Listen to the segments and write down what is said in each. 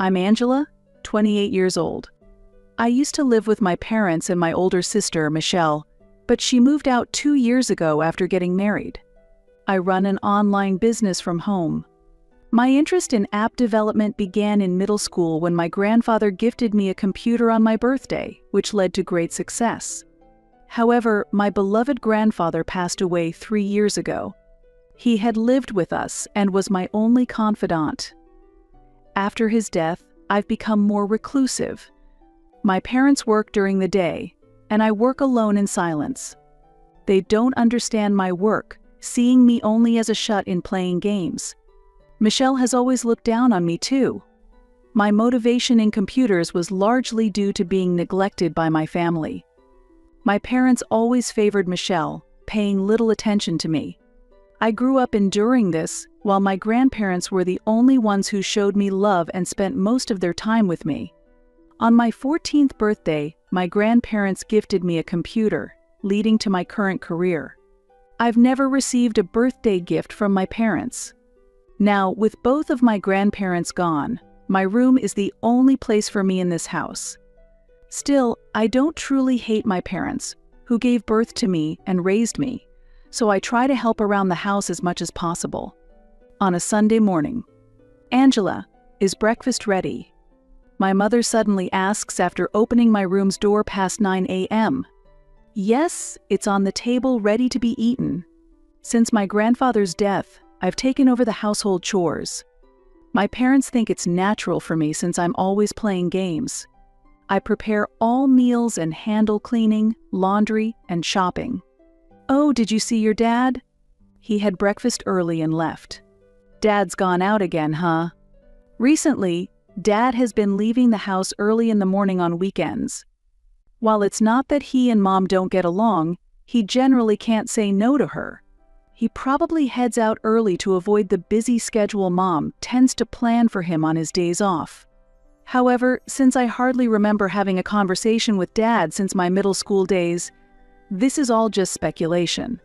I'm Angela, 28 years old. I used to live with my parents and my older sister, Michelle, but she moved out 2 years ago after getting married. I run an online business from home. My interest in app development began in middle school when my grandfather gifted me a computer on my birthday, which led to great success. However, my beloved grandfather passed away 3 years ago. He had lived with us and was my only confidant. After his death, I've become more reclusive. My parents work during the day, and I work alone in silence. They don't understand my work, seeing me only as a shut-in playing games. Michelle has always looked down on me too. My motivation in computers was largely due to being neglected by my family. My parents always favored Michelle, paying little attention to me. I grew up enduring this, while my grandparents were the only ones who showed me love and spent most of their time with me. On my 14th birthday, my grandparents gifted me a computer, leading to my current career. I've never received a birthday gift from my parents. Now, with both of my grandparents gone, my room is the only place for me in this house. Still, I don't truly hate my parents, who gave birth to me and raised me, so I try to help around the house as much as possible. On a Sunday morning, "Angela, is breakfast ready?" My mother suddenly asks after opening my room's door past 9 a.m. "Yes, it's on the table ready to be eaten." Since my grandfather's death, I've taken over the household chores. My parents think it's natural for me since I'm always playing games. I prepare all meals and handle cleaning, laundry, and shopping. "Oh, did you see your dad?" He had breakfast early and left. "Dad's gone out again, huh?" Recently, Dad has been leaving the house early in the morning on weekends. While it's not that he and Mom don't get along, he generally can't say no to her. He probably heads out early to avoid the busy schedule Mom tends to plan for him on his days off. However, since I hardly remember having a conversation with Dad since my middle school days, this is all just speculation.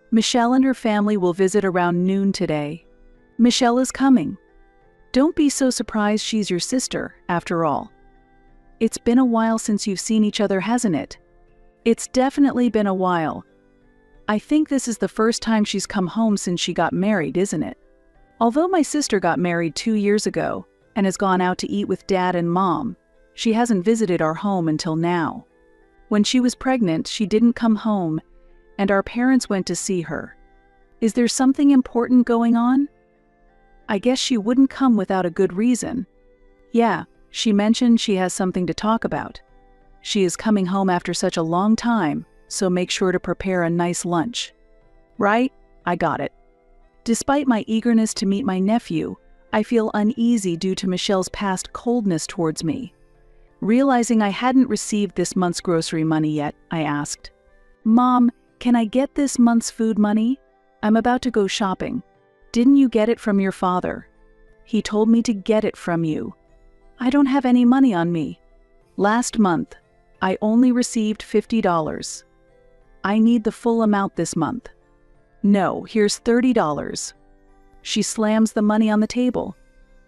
Michelle and her family will visit around noon today. Michelle is coming. Don't be so surprised she's your sister, after all. It's been a while since you've seen each other, hasn't it? It's definitely been a while. I think this is the first time she's come home since she got married, isn't it? Although my sister got married 2 years ago and has gone out to eat with Dad and Mom, she hasn't visited our home until now. When she was pregnant, she didn't come home, and our parents went to see her. Is there something important going on? I guess she wouldn't come without a good reason. Yeah, she mentioned she has something to talk about. She is coming home after such a long time, so make sure to prepare a nice lunch. Right? I got it. Despite my eagerness to meet my nephew, I feel uneasy due to Michelle's past coldness towards me. Realizing I hadn't received this month's grocery money yet, I asked, "Mom, can I get this month's food money? I'm about to go shopping. Didn't you get it from your father?" "He told me to get it from you." "I don't have any money on me. Last month, I only received $50. I need the full amount this month." "No, here's $30. She slams the money on the table.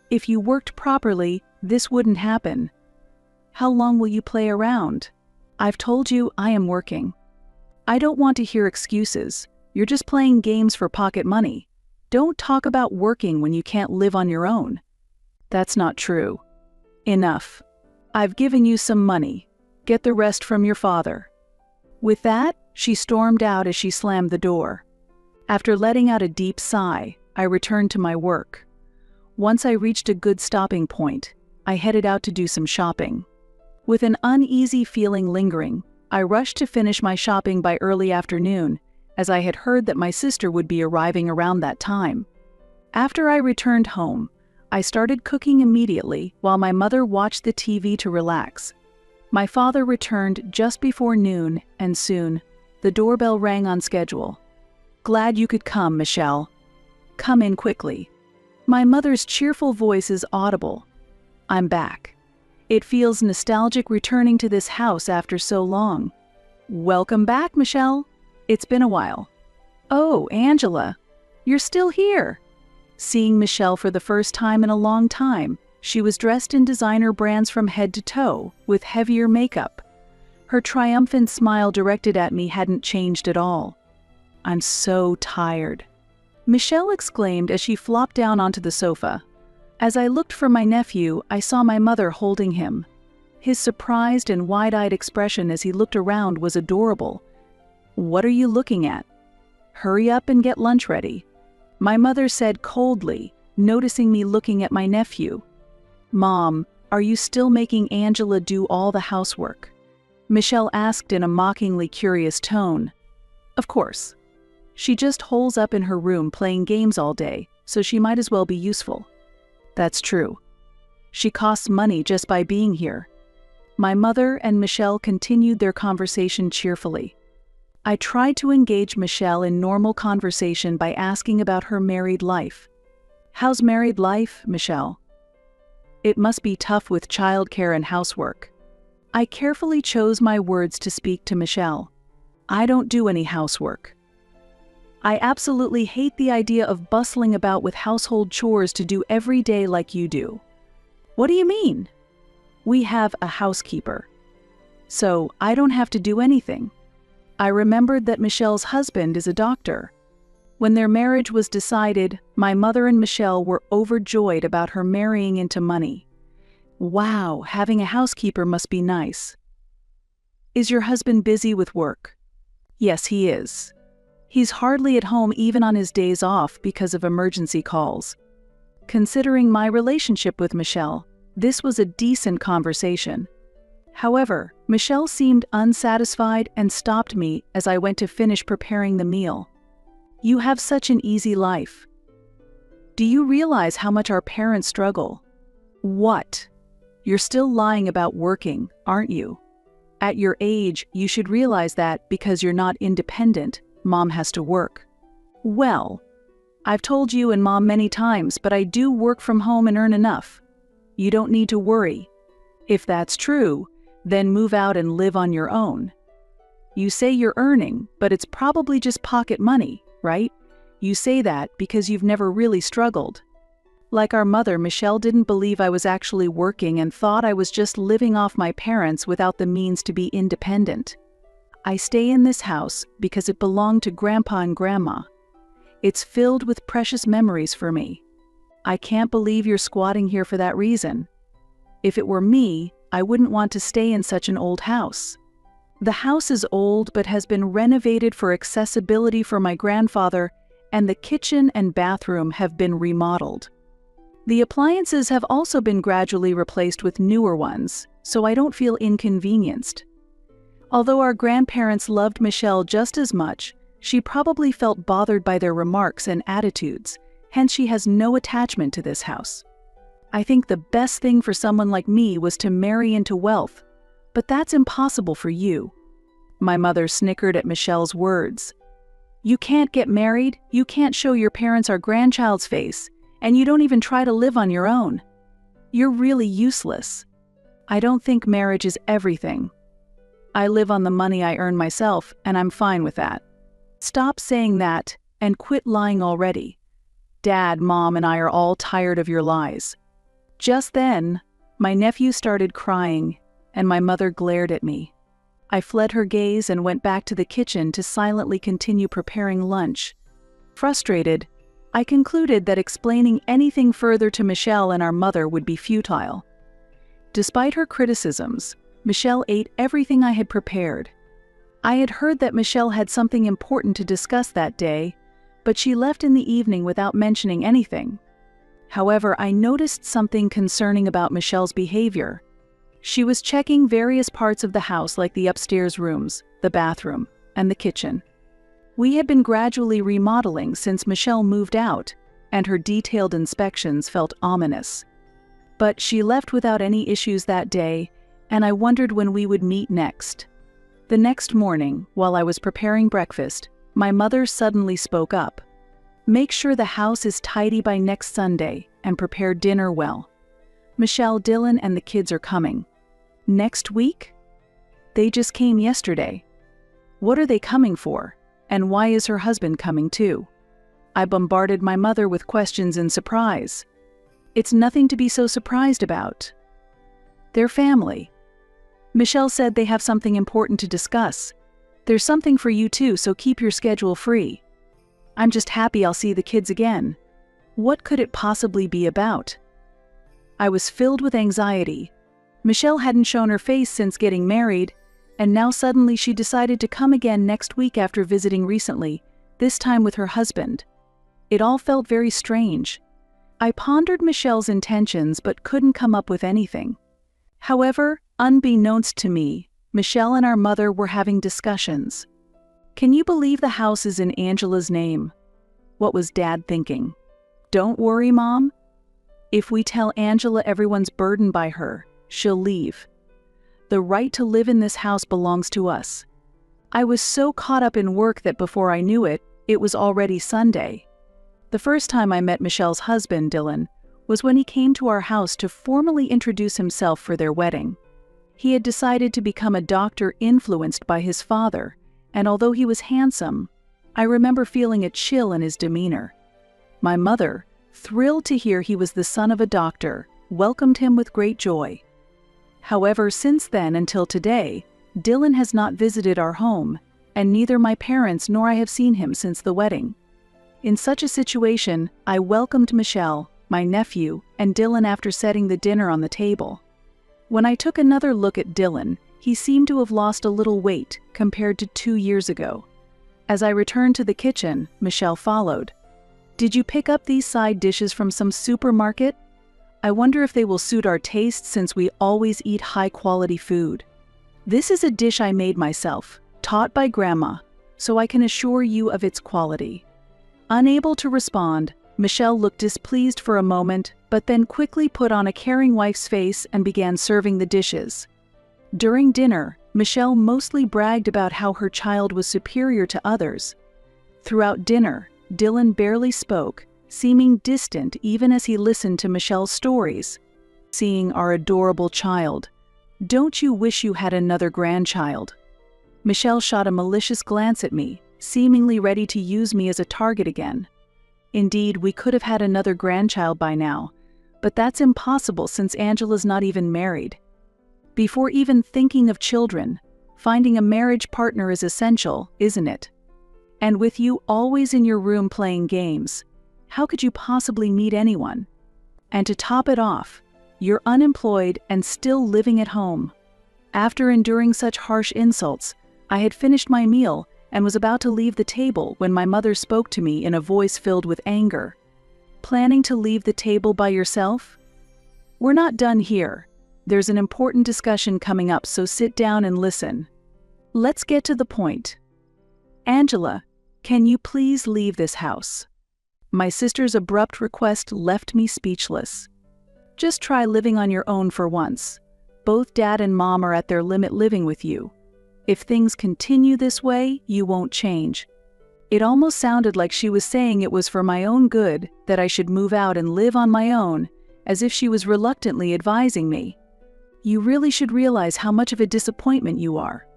"If you worked properly, this wouldn't happen." "How long will you play around?" "I've told you I am working." "I don't want to hear excuses. You're just playing games for pocket money. Don't talk about working when you can't live on your own." "That's not true." "Enough. I've given you some money. Get the rest from your father." With that, she stormed out as she slammed the door. After letting out a deep sigh, I returned to my work. Once I reached a good stopping point, I headed out to do some shopping. With an uneasy feeling lingering, I rushed to finish my shopping by early afternoon, as I had heard that my sister would be arriving around that time. After I returned home, I started cooking immediately while my mother watched the TV to relax. My father returned just before noon, and soon, the doorbell rang on schedule. "Glad you could come, Michelle. Come in quickly." My mother's cheerful voice is audible. I'm back. It feels nostalgic returning to this house after so long. "Welcome back, Michelle. It's been a while." "Oh, Angela, you're still here." Seeing Michelle for the first time in a long time, She was dressed in designer brands from head to toe, with heavier makeup. Her triumphant smile directed at me hadn't changed at all. "I'm so tired," Michelle exclaimed as she flopped down onto the sofa. As I looked for my nephew, I saw my mother holding him. His surprised and wide-eyed expression as he looked around was adorable. "What are you looking at? Hurry up and get lunch ready," my mother said coldly, noticing me looking at my nephew. "Mom, are you still making Angela do all the housework?" Michelle asked in a mockingly curious tone. "Of course. She just holes up in her room playing games all day, so she might as well be useful." "That's true. She costs money just by being here." My mother and Michelle continued their conversation cheerfully. I tried to engage Michelle in normal conversation by asking about her married life. "How's married life, Michelle?" "It must be tough with childcare and housework." I carefully chose my words to speak to Michelle. "I don't do any housework. I absolutely hate the idea of bustling about with household chores to do every day like you do." "What do you mean?" "We have a housekeeper. So I don't have to do anything." I remembered that Michelle's husband is a doctor. When their marriage was decided, my mother and Michelle were overjoyed about her marrying into money. Wow, having a housekeeper must be nice. "Is your husband busy with work?" "Yes, he is. He's hardly at home even on his days off because of emergency calls." Considering my relationship with Michelle, this was a decent conversation. However, Michelle seemed unsatisfied and stopped me as I went to finish preparing the meal. "You have such an easy life. Do you realize how much our parents struggle?" "What? You're still lying about working, aren't you? At your age, you should realize that because you're not independent, Mom has to work." "Well, I've told you and Mom many times, but I do work from home and earn enough. You don't need to worry. If that's true, then move out and live on your own. You say you're earning, but it's probably just pocket money, right? You say that because you've never really struggled." Like our mother, Michelle didn't believe I was actually working and thought I was just living off my parents without the means to be independent. "I stay in this house because it belonged to Grandpa and Grandma. It's filled with precious memories for me. I can't believe you're squatting here for that reason. If it were me, I wouldn't want to stay in such an old house. The house is old but has been renovated for accessibility for my grandfather, and the kitchen and bathroom have been remodeled. The appliances have also been gradually replaced with newer ones, so I don't feel inconvenienced." Although our grandparents loved Michelle just as much, she probably felt bothered by their remarks and attitudes, hence she has no attachment to this house. "I think the best thing for someone like me was to marry into wealth, but that's impossible for you." My mother snickered at Michelle's words. "You can't get married, you can't show your parents our grandchild's face, and you don't even try to live on your own. You're really useless. I don't think marriage is everything. I live on the money I earn myself, and I'm fine with that. Stop saying that, and quit lying already. Dad, Mom, and I are all tired of your lies." Just then, my nephew started crying, and my mother glared at me. I fled her gaze and went back to the kitchen to silently continue preparing lunch. Frustrated, I concluded that explaining anything further to Michelle and our mother would be futile. Despite her criticisms, Michelle ate everything I had prepared. I had heard that Michelle had something important to discuss that day, but she left in the evening without mentioning anything. However, I noticed something concerning about Michelle's behavior. She was checking various parts of the house like the upstairs rooms, the bathroom, and the kitchen. We had been gradually remodeling since Michelle moved out, and her detailed inspections felt ominous. But she left without any issues that day, and I wondered when we would meet next. The next morning, while I was preparing breakfast, my mother suddenly spoke up. "Make sure the house is tidy by next Sunday, and prepare dinner well. Michelle, Dylan, and the kids are coming." "Next week?" "They just came yesterday." "What are they coming for? And why is her husband coming too?" I bombarded my mother with questions in surprise. It's nothing to be so surprised about. Their family. Michelle said they have something important to discuss. There's something for you too, so keep your schedule free. I'm just happy I'll see the kids again. What could it possibly be about? I was filled with anxiety. Michelle hadn't shown her face since getting married, and now suddenly she decided to come again next week after visiting recently, this time with her husband. It all felt very strange. I pondered Michelle's intentions but couldn't come up with anything. However, unbeknownst to me, Michelle and our mother were having discussions. Can you believe the house is in Angela's name? What was Dad thinking? Don't worry, Mom. If we tell Angela everyone's burdened by her, she'll leave. The right to live in this house belongs to us. I was so caught up in work that before I knew it, it was already Sunday. The first time I met Michelle's husband, Dylan, was when he came to our house to formally introduce himself for their wedding. He had decided to become a doctor influenced by his father, and although he was handsome, I remember feeling a chill in his demeanor. My mother, thrilled to hear he was the son of a doctor, welcomed him with great joy. However, since then until today, Dylan has not visited our home, and neither my parents nor I have seen him since the wedding. In such a situation, I welcomed Michelle, my nephew, and Dylan after setting the dinner on the table. When I took another look at Dylan, he seemed to have lost a little weight compared to 2 years ago. As I returned to the kitchen, Michelle followed. Did you pick up these side dishes from some supermarket? I wonder if they will suit our tastes since we always eat high-quality food. This is a dish I made myself, taught by Grandma, so I can assure you of its quality. Unable to respond, Michelle looked displeased for a moment, but then quickly put on a caring wife's face and began serving the dishes. During dinner, Michelle mostly bragged about how her child was superior to others. Throughout dinner, Dylan barely spoke, seeming distant even as he listened to Michelle's stories. Seeing our adorable child, don't you wish you had another grandchild? Michelle shot a malicious glance at me, seemingly ready to use me as a target again. Indeed, we could have had another grandchild by now, but that's impossible since Angela's not even married. Before even thinking of children, finding a marriage partner is essential, isn't it? And with you always in your room playing games, how could you possibly meet anyone? And to top it off, you're unemployed and still living at home. After enduring such harsh insults, I had finished my meal and was about to leave the table when my mother spoke to me in a voice filled with anger. Planning to leave the table by yourself? We're not done here. There's an important discussion coming up, so sit down and listen. Let's get to the point. Angela, can you please leave this house? My sister's abrupt request left me speechless. Just try living on your own for once. Both Dad and Mom are at their limit living with you. If things continue this way, you won't change. It almost sounded like she was saying it was for my own good that I should move out and live on my own, as if she was reluctantly advising me. You really should realize how much of a disappointment you are.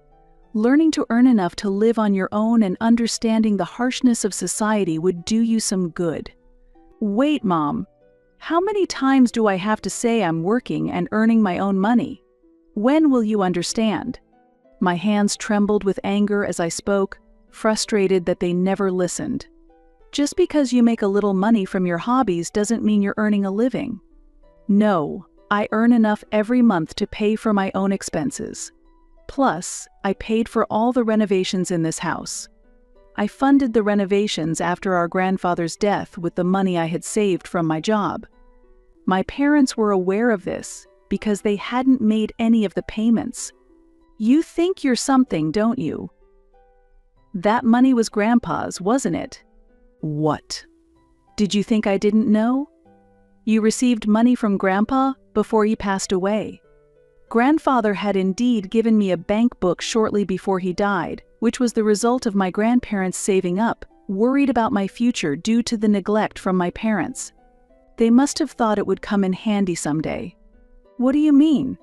Learning to earn enough to live on your own and understanding the harshness of society would do you some good. Wait, Mom. How many times do I have to say I'm working and earning my own money? When will you understand? My hands trembled with anger as I spoke, frustrated that they never listened. Just because you make a little money from your hobbies doesn't mean you're earning a living. No, I earn enough every month to pay for my own expenses. Plus, I paid for all the renovations in this house. I funded the renovations after our grandfather's death with the money I had saved from my job. My parents were aware of this because they hadn't made any of the payments. You think you're something, don't you? That money was Grandpa's, wasn't it? What? Did you think I didn't know? You received money from Grandpa before he passed away. Grandfather had indeed given me a bank book shortly before he died, which was the result of my grandparents saving up, worried about my future due to the neglect from my parents. They must have thought it would come in handy someday. What do you mean?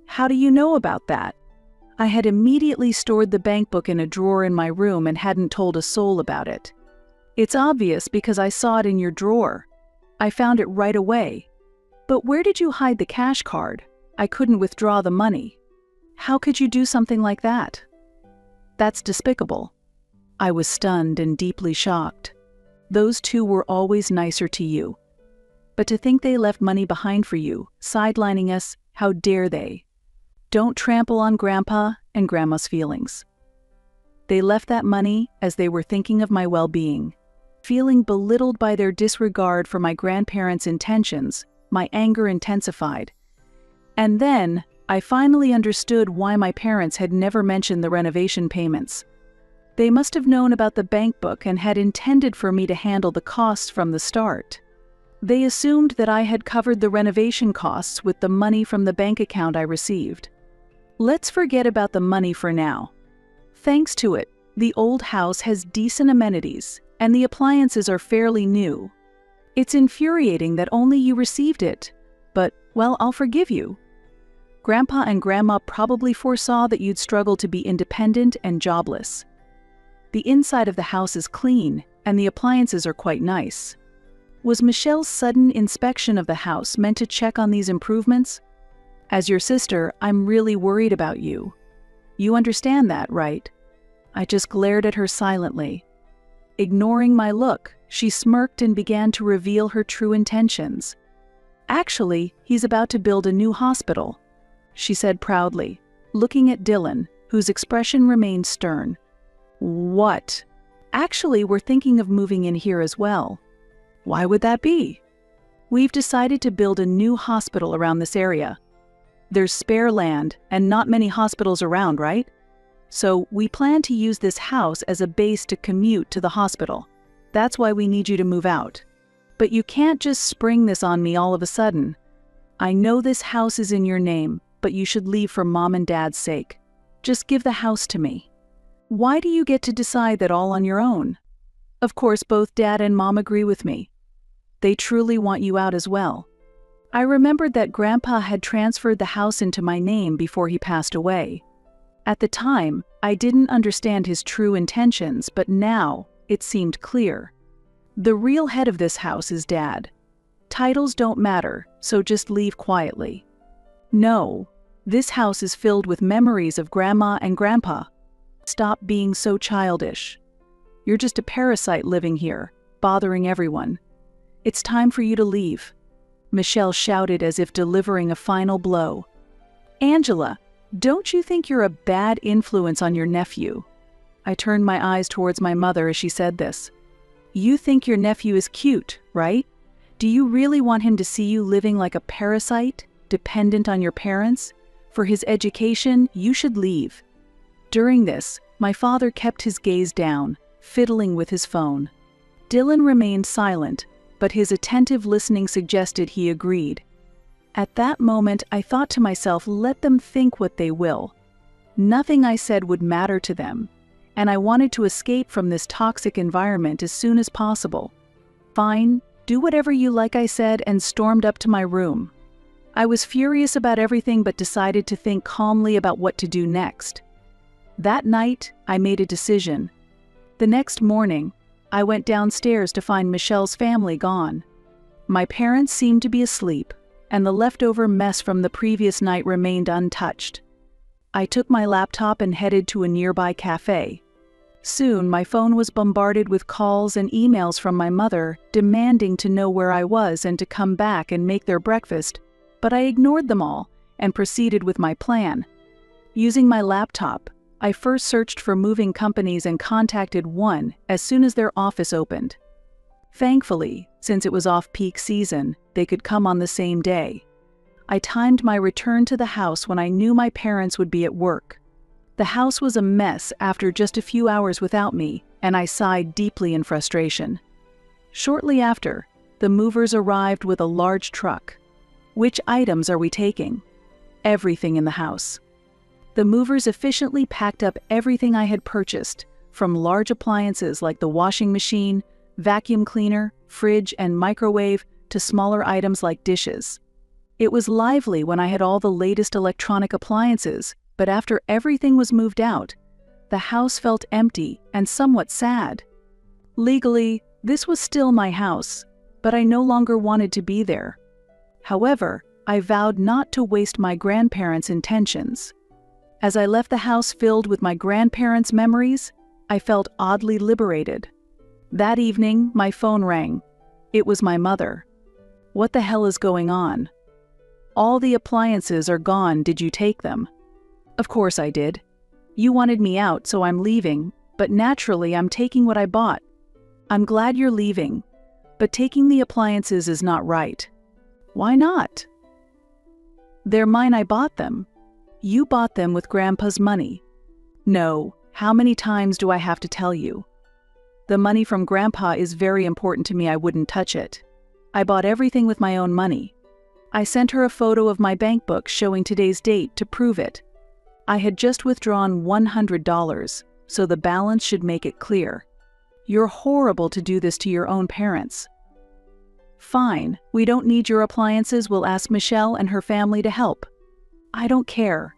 How do you know about that? I had immediately stored the bank book in a drawer in my room and hadn't told a soul about it. It's obvious because I saw it in your drawer. I found it right away. But where did you hide the cash card? I couldn't withdraw the money. How could you do something like that? That's despicable. I was stunned and deeply shocked. Those two were always nicer to you. But to think they left money behind for you, sidelining us, how dare they? Don't trample on Grandpa and Grandma's feelings. They left that money as they were thinking of my well-being. Feeling belittled by their disregard for my grandparents' intentions, my anger intensified. And then, I finally understood why my parents had never mentioned the renovation payments. They must have known about the bank book and had intended for me to handle the costs from the start. They assumed that I had covered the renovation costs with the money from the bank account I received. Let's forget about the money for now. Thanks to it, the old house has decent amenities, and the appliances are fairly new. It's infuriating that only you received it, but, well, I'll forgive you. Grandpa and Grandma probably foresaw that you'd struggle to be independent and jobless. The inside of the house is clean, and the appliances are quite nice. Was Michelle's sudden inspection of the house meant to check on these improvements? As your sister, I'm really worried about you. You understand that, right? I just glared at her silently. Ignoring my look, she smirked and began to reveal her true intentions. Actually, he's about to build a new hospital, she said proudly, looking at Dylan, whose expression remained stern. What? Actually, we're thinking of moving in here as well. Why would that be? We've decided to build a new hospital around this area. There's spare land and not many hospitals around, right? So we plan to use this house as a base to commute to the hospital. That's why we need you to move out. But you can't just spring this on me all of a sudden. I know this house is in your name, but you should leave for Mom and Dad's sake. Just give the house to me. Why do you get to decide that all on your own? Of course, both Dad and Mom agree with me. They truly want you out as well. I remembered that Grandpa had transferred the house into my name before he passed away. At the time, I didn't understand his true intentions, but now it seemed clear. The real head of this house is Dad. Titles don't matter, so just leave quietly. No, this house is filled with memories of Grandma and Grandpa. Stop being so childish. You're just a parasite living here, bothering everyone. It's time for you to leave, Michelle shouted as if delivering a final blow. Angela, don't you think you're a bad influence on your nephew? I turned my eyes towards my mother as she said this. You think your nephew is cute, right? Do you really want him to see you living like a parasite, dependent on your parents? For his education, you should leave. During this, my father kept his gaze down, fiddling with his phone. Dylan remained silent, but his attentive listening suggested he agreed. At that moment, I thought to myself, let them think what they will. Nothing I said would matter to them, and I wanted to escape from this toxic environment as soon as possible. Fine, do whatever you like, I said, and stormed up to my room. I was furious about everything but decided to think calmly about what to do next. That night, I made a decision. The next morning, I went downstairs to find Michelle's family gone. My parents seemed to be asleep, and the leftover mess from the previous night remained untouched. I took my laptop and headed to a nearby cafe. Soon, my phone was bombarded with calls and emails from my mother, demanding to know where I was and to come back and make their breakfast, but I ignored them all and proceeded with my plan. Using my laptop, I first searched for moving companies and contacted one as soon as their office opened. Thankfully, since it was off-peak season, they could come on the same day. I timed my return to the house when I knew my parents would be at work. The house was a mess after just a few hours without me, and I sighed deeply in frustration. Shortly after, the movers arrived with a large truck. Which items are we taking? Everything in the house. The movers efficiently packed up everything I had purchased, from large appliances like the washing machine, vacuum cleaner, fridge, and microwave, to smaller items like dishes. It was lively when I had all the latest electronic appliances, but after everything was moved out, the house felt empty and somewhat sad. Legally, this was still my house, but I no longer wanted to be there. However, I vowed not to waste my grandparents' intentions. As I left the house filled with my grandparents' memories, I felt oddly liberated. That evening, my phone rang. It was my mother. "What the hell is going on?" "All the appliances are gone, did you take them?" "Of course I did. You wanted me out, so I'm leaving, but naturally I'm taking what I bought." "I'm glad you're leaving, but taking the appliances is not right." "Why not?" "They're mine, I bought them." "You bought them with Grandpa's money." "No, how many times do I have to tell you? The money from Grandpa is very important to me, I wouldn't touch it. I bought everything with my own money." I sent her a photo of my bank book showing today's date to prove it. I had just withdrawn $100, so the balance should make it clear. "You're horrible to do this to your own parents." "Fine, we don't need your appliances, we'll ask Michelle and her family to help." "I don't care.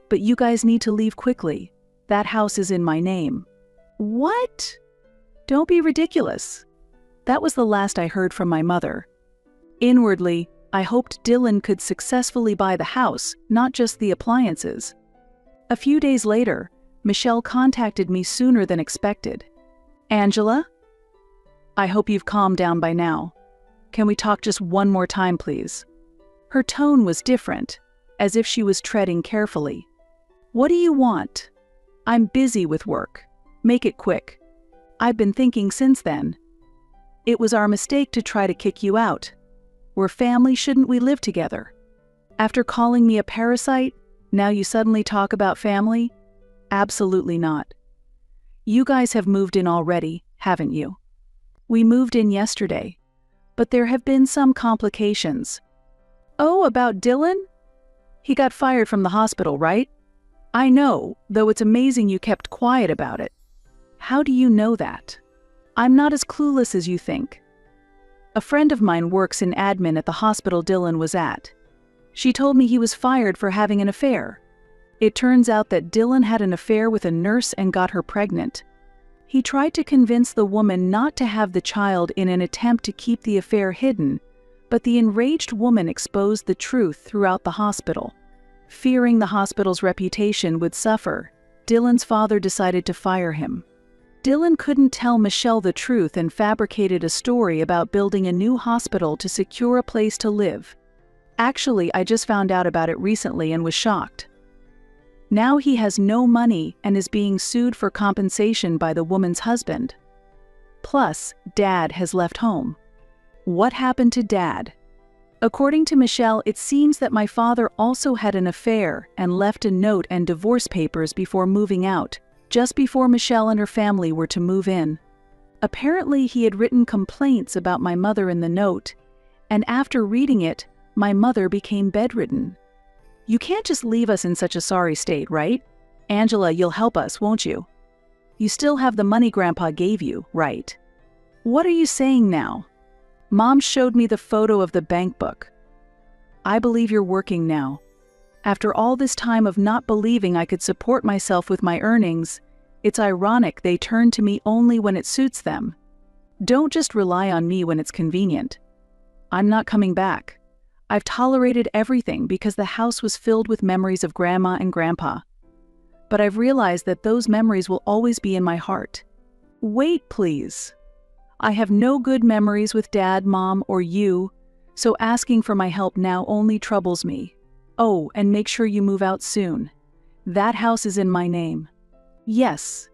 But you guys need to leave quickly. That house is in my name." "What?" "Don't be ridiculous." That was the last I heard from my mother. Inwardly, I hoped Dylan could successfully buy the house, not just the appliances. A few days later, Michelle contacted me sooner than expected. "Angela? I hope you've calmed down by now. Can we talk just one more time, please?" Her tone was different, as if she was treading carefully. "What do you want?" "I'm busy with work. Make it quick. I've been thinking since then. It was our mistake to try to kick you out. We're family, shouldn't we live together? After calling me a parasite, now you suddenly talk about family? Absolutely not. You guys have moved in already, haven't you?" "We moved in yesterday, but there have been some complications." "Oh, about Dylan? He got fired from the hospital, right?" "I know, though it's amazing you kept quiet about it." "How do you know that?" "I'm not as clueless as you think. A friend of mine works in admin at the hospital Dylan was at. She told me he was fired for having an affair. It turns out that Dylan had an affair with a nurse and got her pregnant. He tried to convince the woman not to have the child in an attempt to keep the affair hidden, but the enraged woman exposed the truth throughout the hospital. Fearing the hospital's reputation would suffer, Dylan's father decided to fire him. Dylan couldn't tell Michelle the truth and fabricated a story about building a new hospital to secure a place to live. Actually, I just found out about it recently and was shocked. Now he has no money and is being sued for compensation by the woman's husband. Plus, Dad has left home. What happened to Dad? According to Michelle, it seems that my father also had an affair and left a note and divorce papers before moving out, just before Michelle and her family were to move in. Apparently, he had written complaints about my mother in the note, and after reading it, my mother became bedridden. You can't just leave us in such a sorry state, right? Angela, you'll help us, won't you? You still have the money Grandpa gave you, right? What are you saying now? Mom showed me the photo of the bank book. I believe you're working now. After all this time of not believing I could support myself with my earnings, it's ironic they turn to me only when it suits them. Don't just rely on me when it's convenient. I'm not coming back. I've tolerated everything because the house was filled with memories of Grandma and Grandpa. But I've realized that those memories will always be in my heart. Wait, please. I have no good memories with Dad, Mom, or you, so asking for my help now only troubles me. Oh, and make sure you move out soon. That house is in my name. Yes,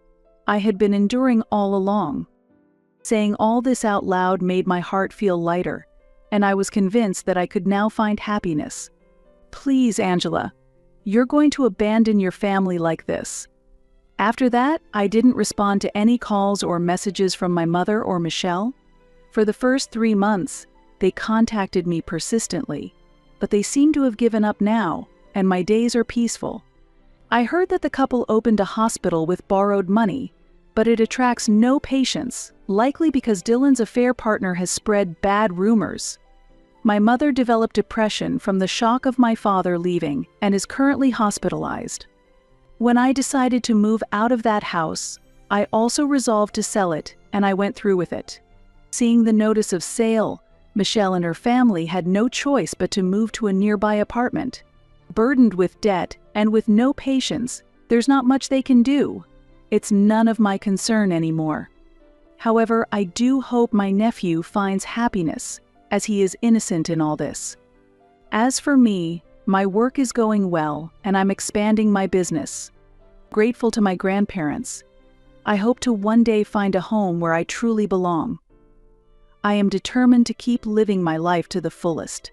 I had been enduring all along. Saying all this out loud made my heart feel lighter, and I was convinced that I could now find happiness. Please, Angela, you're going to abandon your family like this. After that, I didn't respond to any calls or messages from my mother or Michelle. For the first 3 months, they contacted me persistently, but they seem to have given up now, and my days are peaceful. I heard that the couple opened a hospital with borrowed money, but it attracts no patients, likely because Dylan's affair partner has spread bad rumors. My mother developed depression from the shock of my father leaving and is currently hospitalized. When I decided to move out of that house, I also resolved to sell it, and I went through with it. Seeing the notice of sale Michelle and her family had no choice but to move to a nearby apartment. Burdened with debt and with no patience, there's not much they can do. It's none of my concern anymore. However, I do hope my nephew finds happiness, as he is innocent in all this. As for me, my work is going well, and I'm expanding my business. Grateful to my grandparents, I hope to one day find a home where I truly belong. I am determined to keep living my life to the fullest.